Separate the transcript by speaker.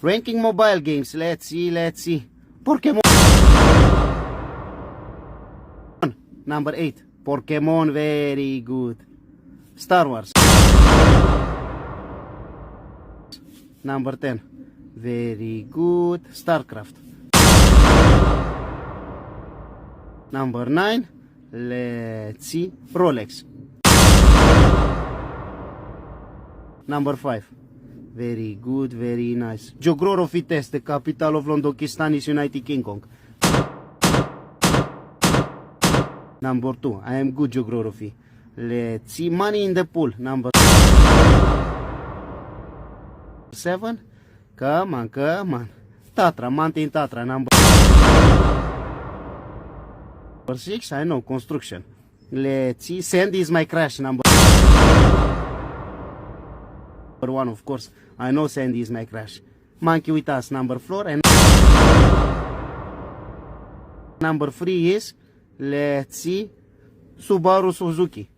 Speaker 1: Ranking mobile games. Let's see. Pokemon. Number 8. Pokemon, very good. Star Wars. Number 10. Very good. StarCraft. Number 9. Let's see. Rolex. Number 5. Very good, very nice. Geography test. The capital of Londokistan is United Kingdom. Number 2. I am good geography. Let's see. Money in the pool. Number 7. Come on. Tatra, Mountain Tatra. Number 6. I know, construction. Let's see. Sand is my crash. Number 1, of course. I know sand is my crash. Monkey with us. Number 4. And number 3 is, let's see, Subaru Suzuki.